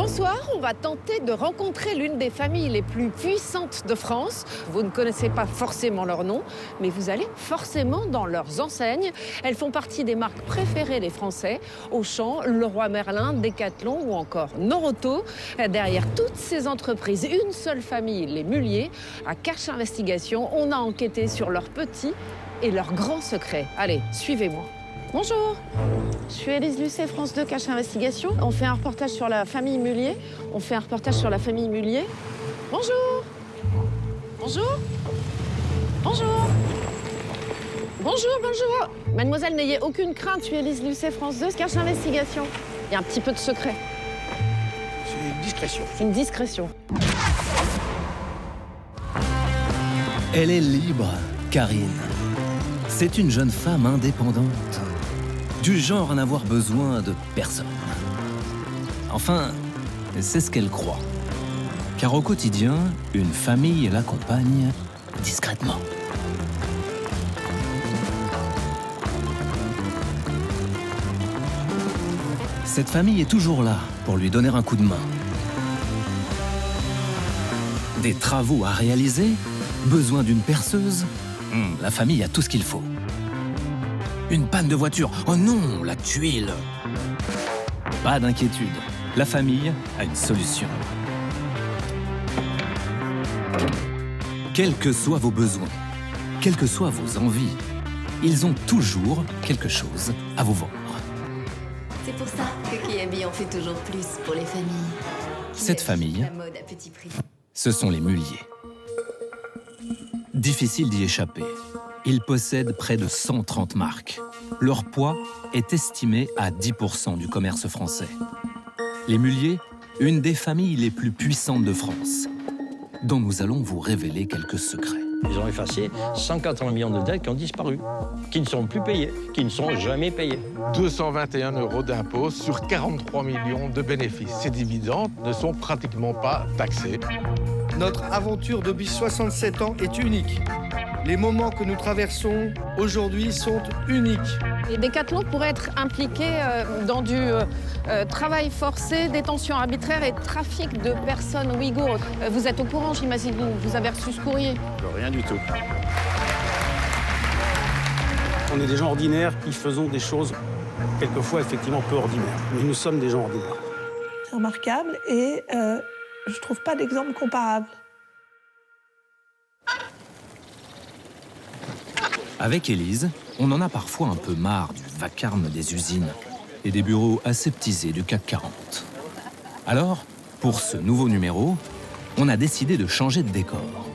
Bonsoir, on va tenter de rencontrer l'une des familles les plus puissantes de France. Vous ne connaissez pas forcément leur nom, mais vous allez forcément dans leurs enseignes. Elles font partie des marques préférées des Français, Auchan, Leroy Merlin, Decathlon ou encore Noroto. Derrière toutes ces entreprises, une seule famille, les Mullier. À Cache Investigation, on a enquêté sur leurs petits et leurs grands secrets. Allez, suivez-moi. Bonjour, je suis Élise Lucet, France 2, Cache Investigation. On fait un reportage sur la famille Mullier. Bonjour. Bonjour. Bonjour. Bonjour. Mademoiselle, n'ayez aucune crainte, je suis Élise Lucet, France 2, Cache Investigation. Il y a un petit peu de secret. C'est une discrétion. Une discrétion. Elle est libre, Karine. C'est une jeune femme indépendante, du genre à n'avoir besoin de personne. Enfin, c'est ce qu'elle croit. Car au quotidien, une famille l'accompagne discrètement. Cette famille est toujours là pour lui donner un coup de main. Des travaux à réaliser, besoin d'une perceuse, la famille a tout ce qu'il faut. Une panne de voiture, oh non, la tuile. Pas d'inquiétude, la famille a une solution. Quels que soient vos besoins, quelles que soient vos envies, ils ont toujours quelque chose à vous vendre. C'est pour ça que Kiabi en fait toujours plus pour les familles. Cette famille, La mode à petit prix. ce sont les Mullier. Difficile d'y échapper. Ils possèdent près de 130 marques. Leur poids est estimé à 10% du commerce français. Les Mullier, une des familles les plus puissantes de France, dont nous allons vous révéler quelques secrets. Ils ont effacé 180 millions de dettes qui ont disparu, qui ne sont plus payées, qui ne sont jamais payées. 221 € d'impôts sur 43 millions de bénéfices. Ces dividendes ne sont pratiquement pas taxés. Notre aventure depuis 67 ans est unique. Les moments que nous traversons aujourd'hui sont uniques. Et Decathlon pourrait être impliqué dans du travail forcé, détention arbitraire et trafic de personnes ouïghours. Vous êtes au courant, j'imagine, vous avez reçu ce courrier? Rien du tout. On est des gens ordinaires qui faisons des choses quelquefois effectivement peu ordinaires. Mais nous sommes des gens ordinaires. C'est remarquable et je trouve pas d'exemple comparable. Avec Élise, on en a parfois un peu marre du vacarme des usines et des bureaux aseptisés du CAC 40. Alors, pour ce nouveau numéro, on a décidé de changer de décor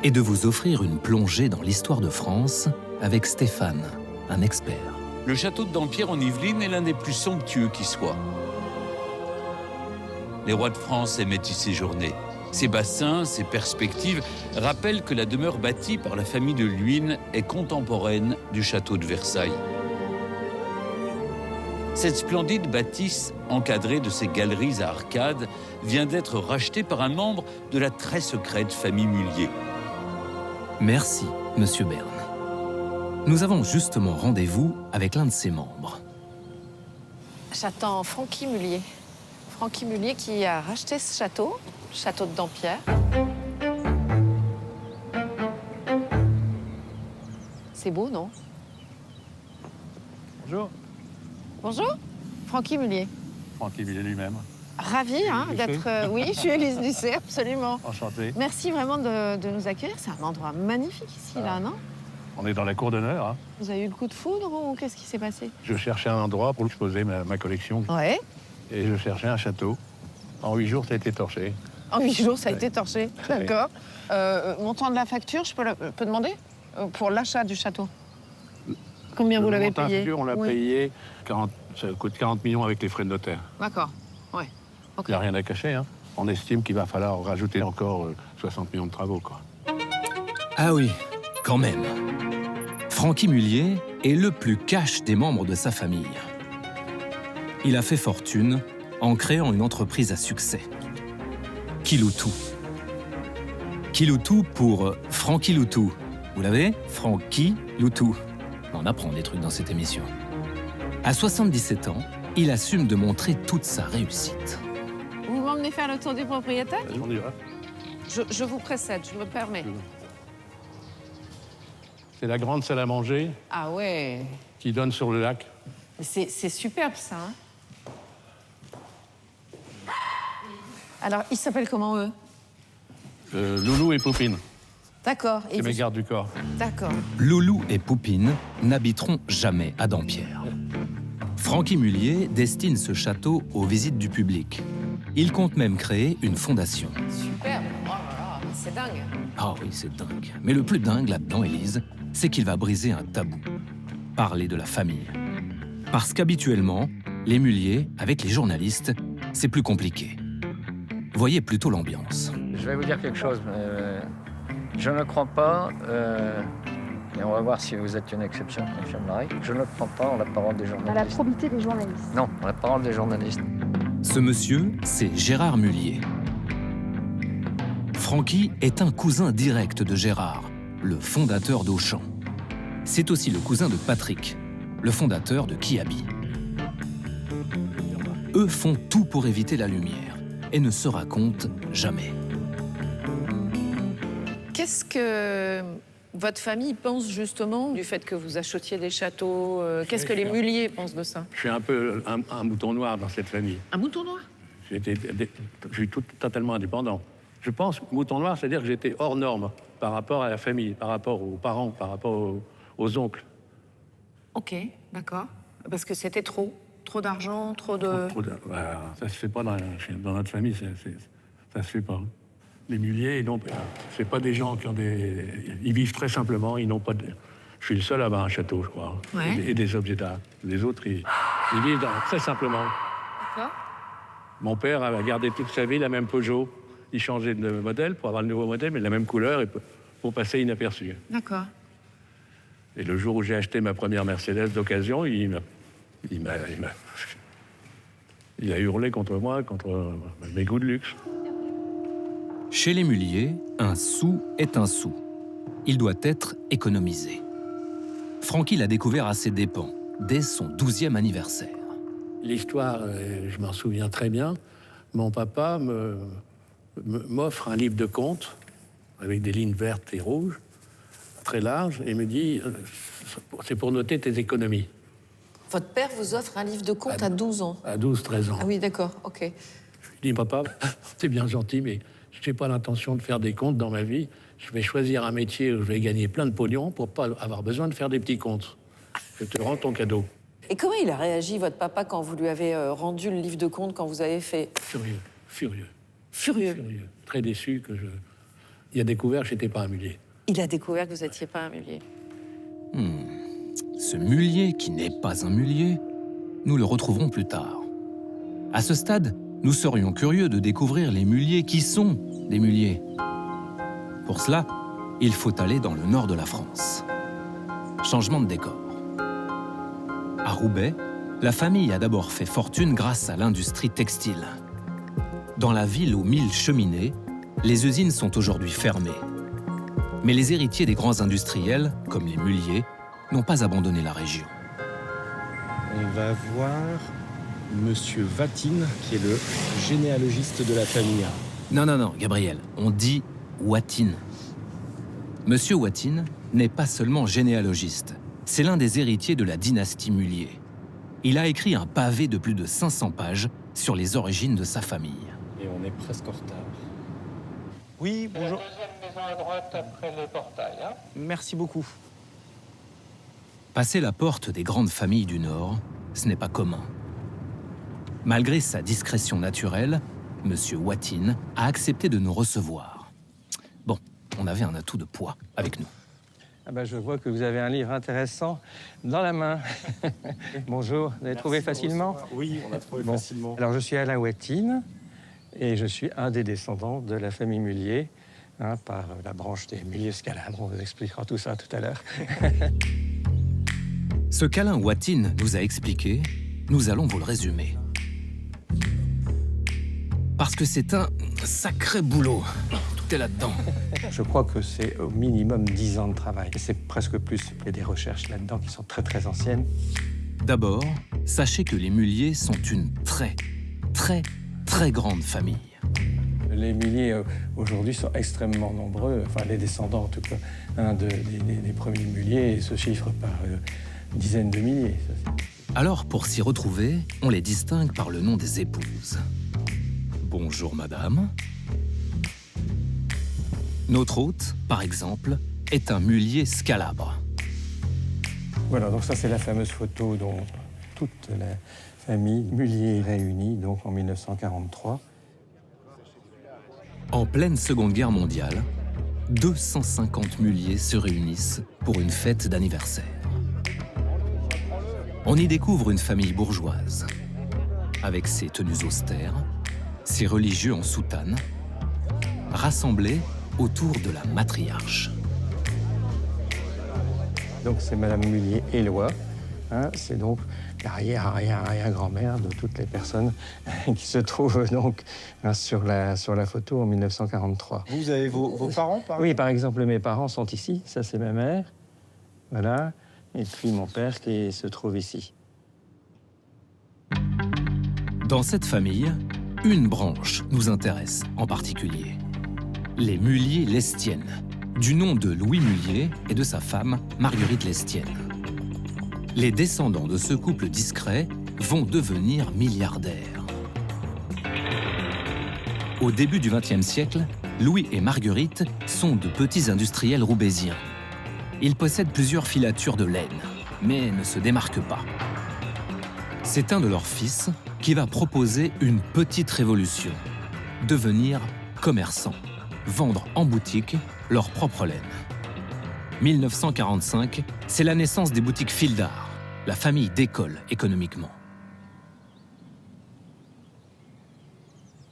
et de vous offrir une plongée dans l'histoire de France avec Stéphane, un expert. Le château de Dampierre en Yvelines est l'un des plus somptueux qui soit. Les rois de France aimaient y séjourner. Ces bassins, ces perspectives rappellent que la demeure bâtie par la famille de Luynes est contemporaine du château de Versailles. Cette splendide bâtisse, encadrée de ces galeries à arcades, vient d'être rachetée par un membre de la très secrète famille Mullier. Merci, Monsieur Berne. Nous avons justement rendez-vous avec l'un de ses membres. J'attends Francky Mullier. Francky Mullier qui a racheté ce château, le château de Dampierre. C'est beau, non? Bonjour. Bonjour, Francky Mullier. Francky Mullier lui-même. Ravi d'être... oui, je suis Élise Lucet, absolument. Enchanté. Merci vraiment de nous accueillir. C'est un endroit magnifique ici, là, non? On est dans la cour d'honneur. Hein. Vous avez eu le coup de foudre ou qu'est-ce qui s'est passé? Je cherchais un endroit pour exposer ma collection. Ouais. Et je cherchais un château. En 8 jours, ça a été torché. En 8 jours, ça a été torché. D'accord. Montant de la facture, je peux demander? Pour l'achat du château. Combien vous l'avez payé? Facture, on l'a payé. Ça coûte 40 millions avec les frais de notaire. D'accord. Ouais. Il n'y a rien à cacher. Hein. On estime qu'il va falloir rajouter encore 60 millions de travaux. Quoi. Ah oui, quand même. Francky Mullier est le plus cash des membres de sa famille. Il a fait fortune en créant une entreprise à succès. Kiloutou. Kiloutou pour Francky Loutou. Vous l'avez? Francky Loutou. On apprend des trucs dans cette émission. À 77 ans, il assume de montrer toute sa réussite. Vous m'emmener faire le tour du propriétaire? On y va. Je vous précède, je me permets. C'est la grande salle à manger Ah ouais, qui donne sur le lac. c'est superbe ça. Hein. Alors, ils s'appellent comment eux? Loulou et Poupine, D'accord. c'est mes gardes du corps. D'accord. Loulou et Poupine n'habiteront jamais à Dampierre. Francky Mullier destine ce château aux visites du public. Il compte même créer une fondation. Superbe. Oh là là, c'est dingue. Ah oui, c'est dingue. Mais le plus dingue là-dedans, Élise, c'est qu'il va briser un tabou. Parler de la famille. Parce qu'habituellement, les Mullier, avec les journalistes, c'est plus compliqué. Voyez plutôt l'ambiance. Je vais vous dire quelque chose. Je ne crois pas, et on va voir si vous êtes une exception, confirmerai, je ne crois pas en la parole des journalistes. À la probité des journalistes. Non, en la parole des journalistes. Ce monsieur, c'est Gérard Mullier. Francky est un cousin direct de Gérard, le fondateur d'Auchan. C'est aussi le cousin de Patrick, le fondateur de Kiabi. Eux font tout pour éviter la lumière et ne se racontent jamais. Qu'est-ce que votre famille pense justement du fait que vous achetiez des châteaux? Qu'est-ce que les Mullier pensent de ça? Je suis un peu un mouton noir dans cette famille. Un mouton noir? Je suis totalement indépendant. Je pense que mouton noir, c'est-à-dire que j'étais hors norme par rapport à la famille, par rapport aux parents, par rapport aux oncles. Ok, d'accord. Parce que c'était trop d'argent, trop de... Ça se fait pas dans notre famille, ça se fait pas. Les Mullier, c'est pas des gens qui ont des... Ils vivent très simplement, ils n'ont pas de... Je suis le seul à avoir un château, je crois. Ouais. Et des objets d'art. Les autres, ils vivent très simplement. D'accord. Mon père a gardé toute sa vie la même Peugeot. Il changeait de modèle pour avoir le nouveau modèle, mais la même couleur et pour passer inaperçu. D'accord. Et le jour où j'ai acheté ma première Mercedes d'occasion, il a hurlé contre moi, contre mes goûts de luxe. Chez les Mullier, un sou est un sou. Il doit être économisé. Francky l'a découvert à ses dépens, dès son 12e anniversaire. L'histoire, je m'en souviens très bien. Mon papa m'offre un livre de comptes avec des lignes vertes et rouges, très larges, et me dit c'est pour noter tes économies. Votre père vous offre un livre de comptes à 12 ans? À 12-13 ans. Ah oui, d'accord, ok. Je lui dis, papa, c'est bien gentil, mais je n'ai pas l'intention de faire des comptes dans ma vie. Je vais choisir un métier où je vais gagner plein de pognon pour pas avoir besoin de faire des petits comptes. Je te rends ton cadeau. Et comment il a réagi, votre papa, quand vous lui avez rendu le livre de comptes, quand vous avez fait... Furieux. Très déçu que je... Il a découvert que je n'étais pas un Mullier. Il a découvert que vous n'étiez pas un Mullier. Ce Mullier qui n'est pas un Mullier, nous le retrouverons plus tard. À ce stade, nous serions curieux de découvrir les Mullier qui sont des Mullier. Pour cela, il faut aller dans le nord de la France. Changement de décor. À Roubaix, la famille a d'abord fait fortune grâce à l'industrie textile. Dans la ville aux 1000 cheminées, les usines sont aujourd'hui fermées. Mais les héritiers des grands industriels, comme les Mullier, n'ont pas abandonné la région. On va voir Monsieur Vatine, qui est le généalogiste de la famille. Non, Gabriel, on dit Watine. Monsieur Watine n'est pas seulement généalogiste, c'est l'un des héritiers de la dynastie Mullier. Il a écrit un pavé de plus de 500 pages sur les origines de sa famille. Et on est presque en retard. Oui, bonjour. La deuxième maison à droite après le portail, hein. Merci beaucoup. Passer la porte des grandes familles du Nord, ce n'est pas commun. Malgré sa discrétion naturelle, Monsieur Watine a accepté de nous recevoir. Bon, on avait un atout de poids avec nous. Ah ben, je vois que vous avez un livre intéressant dans la main. Bonjour, vous l'avez trouvé facilement? Oui, on l'a trouvé facilement. Alors, je suis Alain Watine et je suis un des descendants de la famille Mullier, par la branche des Mullier-Scalade. On vous expliquera tout ça tout à l'heure. Ce qu'Alain Watine nous a expliqué, nous allons vous le résumer. Parce que c'est un sacré boulot. Tout est là-dedans. Je crois que c'est au minimum 10 ans de travail. Et c'est presque plus. Il y a des recherches là-dedans qui sont très, très anciennes. D'abord, sachez que les Mullier sont une très très grande famille. Les Mullier aujourd'hui sont extrêmement nombreux, enfin les descendants en tout cas, des premiers Mullier se chiffrent par dizaines de milliers. Alors, pour s'y retrouver, on les distingue par le nom des épouses. Bonjour madame. Notre hôte, par exemple, est un Mullier scalabre. Voilà, donc ça c'est la fameuse photo dont toute la famille Mullier est réunie, donc en 1943. En pleine Seconde Guerre mondiale, 250 Mullier se réunissent pour une fête d'anniversaire. On y découvre une famille bourgeoise, avec ses tenues austères, ses religieux en soutane, rassemblés autour de la matriarche. Donc c'est Madame Mullier-Éloi, c'est donc l'arrière-arrière-arrière-grand-mère de toutes les personnes qui se trouvent donc sur la photo en 1943. Vous avez vos parents, par exemple? Oui, par exemple, mes parents sont ici, ça c'est ma mère, voilà, et puis mon père qui se trouve ici. Dans cette famille, une branche nous intéresse en particulier. Les Mullier-Lestienne, du nom de Louis Mullier et de sa femme, Marguerite Lestienne. Les descendants de ce couple discret vont devenir milliardaires. Au début du XXe siècle, Louis et Marguerite sont de petits industriels roubaisiens. Ils possèdent plusieurs filatures de laine, mais ne se démarquent pas. C'est un de leurs fils qui va proposer une petite révolution, devenir commerçant, vendre en boutique leur propre laine. 1945, c'est la naissance des boutiques Fildar. La famille décolle économiquement.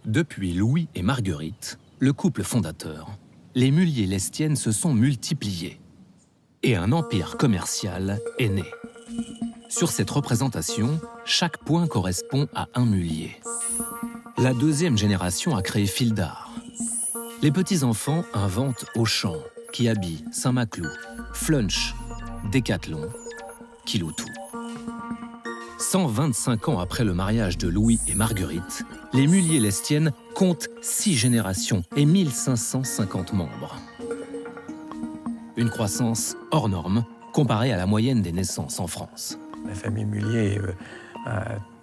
Depuis Louis et Marguerite, le couple fondateur, les Mullier-Lestienne se sont multipliés et un empire commercial est né. Sur cette représentation, chaque point correspond à un Mullier. La deuxième génération a créé Fildar. Les petits-enfants inventent Auchan, Kiabi, Saint-Maclou, Flunch, Décathlon, Kiloutou. 125 ans après le mariage de Louis et Marguerite, les Mullier-Lestienne comptent 6 générations et 1550 membres. Une croissance hors norme comparée à la moyenne des naissances en France. La famille Mullier,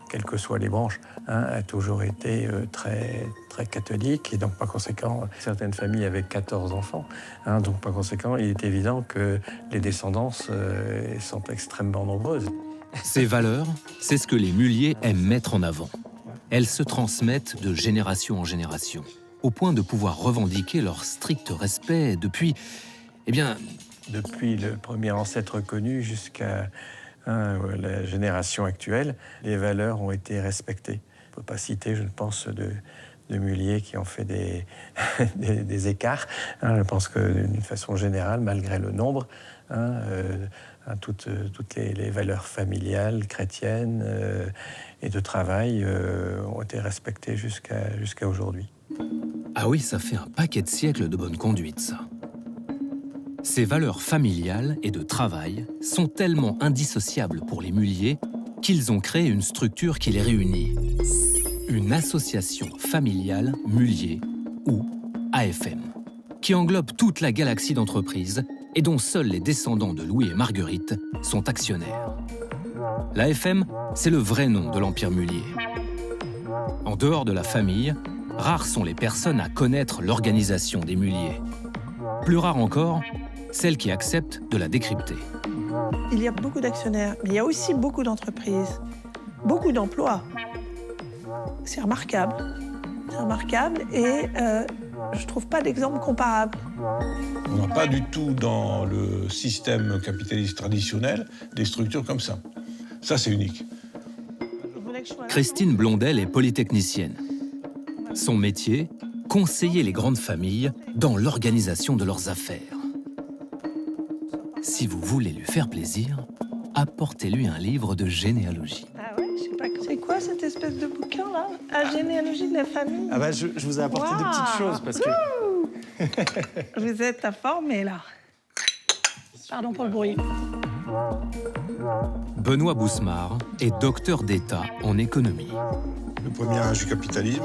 quelles que soient les branches, a toujours été très catholique et donc par conséquent, certaines familles avaient 14 enfants. Donc par conséquent, il est évident que les descendances sont extrêmement nombreuses. Ces valeurs, c'est ce que les Mullier aiment mettre en avant. Elles se transmettent de génération en génération, au point de pouvoir revendiquer leur strict respect depuis, depuis le premier ancêtre connu jusqu'à la génération actuelle, les valeurs ont été respectées. On ne peut pas citer, je pense, de Mullier qui ont fait des écarts. Je pense que d'une façon générale, malgré le nombre, toutes les valeurs familiales, chrétiennes et de travail ont été respectées jusqu'à aujourd'hui. Ah oui, ça fait un paquet de siècles de bonne conduite, ça. Ces valeurs familiales et de travail sont tellement indissociables pour les Mullier qu'ils ont créé une structure qui les réunit. Une association familiale Mullier, ou AFM, qui englobe toute la galaxie d'entreprises et dont seuls les descendants de Louis et Marguerite sont actionnaires. L'AFM, c'est le vrai nom de l'Empire Mullier. En dehors de la famille, rares sont les personnes à connaître l'organisation des Mullier. Plus rare encore, celles qui acceptent de la décrypter. Il y a beaucoup d'actionnaires, mais il y a aussi beaucoup d'entreprises, beaucoup d'emplois. C'est remarquable. C'est remarquable et je ne trouve pas d'exemple comparable. On n'a pas du tout dans le système capitaliste traditionnel des structures comme ça. Ça, c'est unique. Christine Blondel est polytechnicienne. Son métier, conseiller les grandes familles dans l'organisation de leurs affaires. Si vous voulez lui faire plaisir, apportez-lui un livre de généalogie. Ah ouais, je sais pas, c'est quoi cette espèce de bouquin là? La généalogie de la famille. Ah bah je vous ai apporté des petites choses parce que... Vous êtes informés là. Pardon pour le bruit. Benoît Bousmar est docteur d'État en économie. Le premier âge du capitalisme,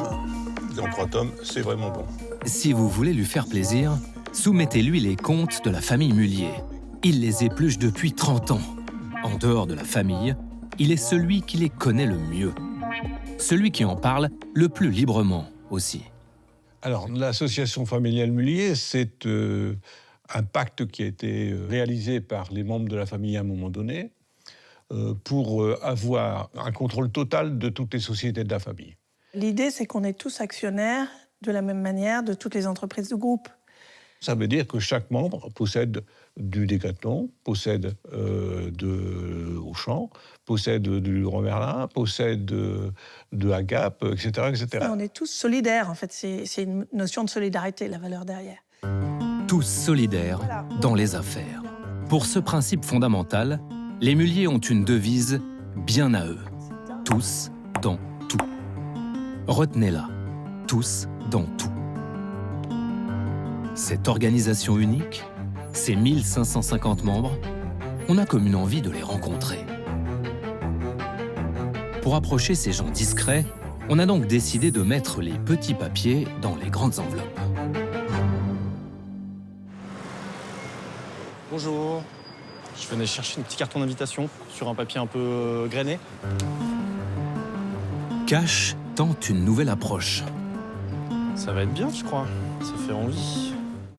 dans 3 tomes, c'est vraiment bon. Si vous voulez lui faire plaisir, soumettez-lui les contes de la famille Mullier. Il les épluche depuis 30 ans. En dehors de la famille, il est celui qui les connaît le mieux. Celui qui en parle le plus librement aussi. Alors, l'association familiale Mullier, c'est un pacte qui a été réalisé par les membres de la famille à un moment donné pour avoir un contrôle total de toutes les sociétés de la famille. L'idée, c'est qu'on est tous actionnaires de la même manière de toutes les entreprises du groupe. Ça veut dire que chaque membre possède du Decathlon, possède de Auchan, possède du Leroy Merlin, possède de Agap, etc., etc. On est tous solidaires, en fait. C'est une notion de solidarité, la valeur derrière. Tous solidaires dans les affaires. Pour ce principe fondamental, les Mullier ont une devise bien à eux. Tous dans tout. Retenez-la. Tous dans tout. Cette organisation unique, ces 1550 membres, on a comme une envie de les rencontrer. Pour approcher ces gens discrets, on a donc décidé de mettre les petits papiers dans les grandes enveloppes. Bonjour, je venais chercher un petit carton d'invitation sur un papier un peu grainé. Cash tente une nouvelle approche. Ça va être bien, je crois. Ça fait envie.